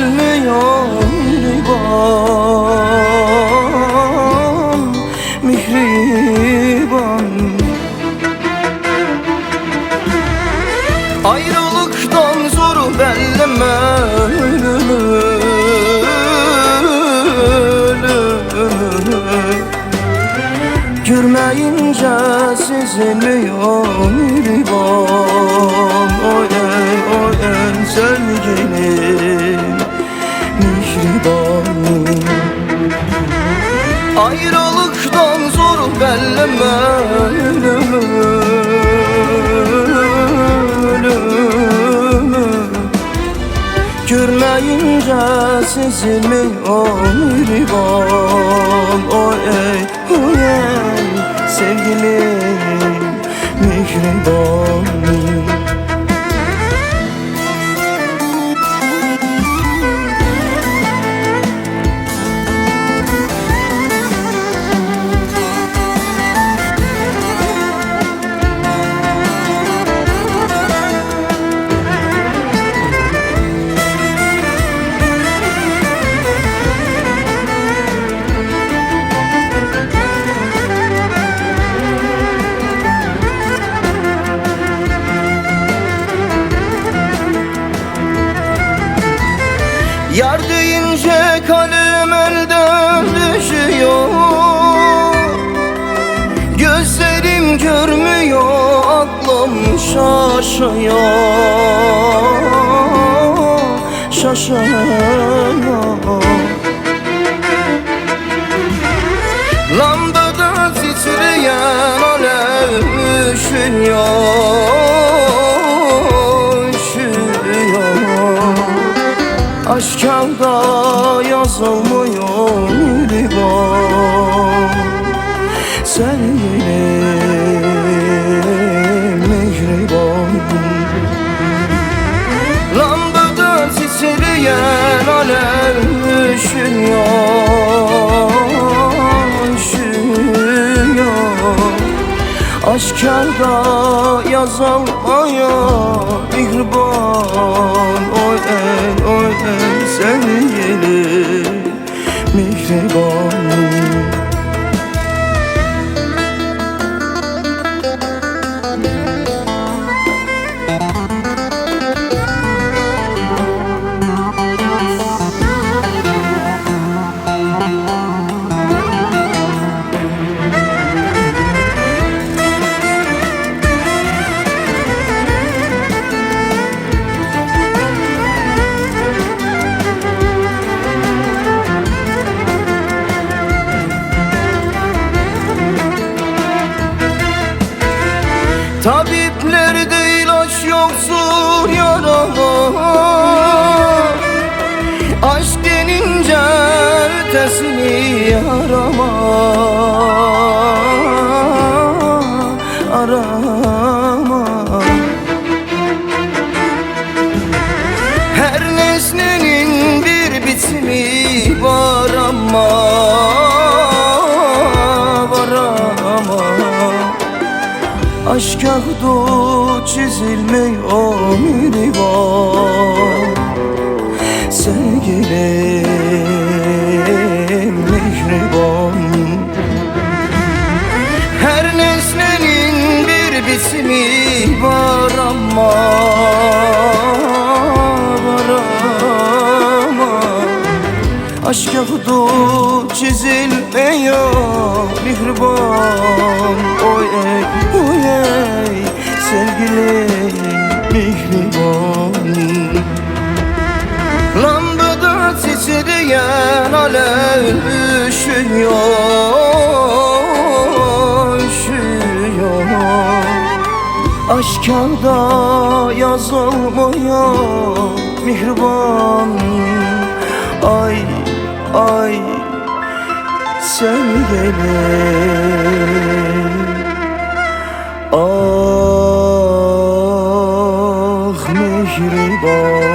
sezilmiyor mihriban, mihriban. Ayrılıktan zoru belleme ölümü, görmeyince sezilmiyor mihriban. Oy ey, oy ey sevgilim mihriban. Ayrılıktan zor belleme ölümü, ölümü, görmeyince sezilmiyor mihriban. Oy ey, oy ey sevgilim mihriban. Yar deyince kalem elden düşüyor, gözlerim görmüyor, aklım şaşıyor, şaşıyor. Lambada titreyen alev üşüyor, aşk kağıda yazılmıyor mihriban. Sevgilim mihriban. Lambada titreyen alev üşüyor, üşüyor. Aşk kağıda yazılmıyor mihriban. Oy ey, oy ey sevgilim mihriban. Tabiplerde ilaç yoktur yarama, aşk denince ötesini arama, arama. Her nesnenin bir bitimi var ama, var ama. Aşk kağıdı çizilmiyor mihriban. Sevgilim mihriban. Her nesnenin bir bitimi var ama, var ama. Aşk kağıdı çizilmiyor mihriban. Oy ey, oy ey sevgilim mihriban. Lambada titreyen alev üşüyor, üşüyor. Aşk kağıda yazılmıyor mihriban. Ay, ay sevgilim. Ah mihriban.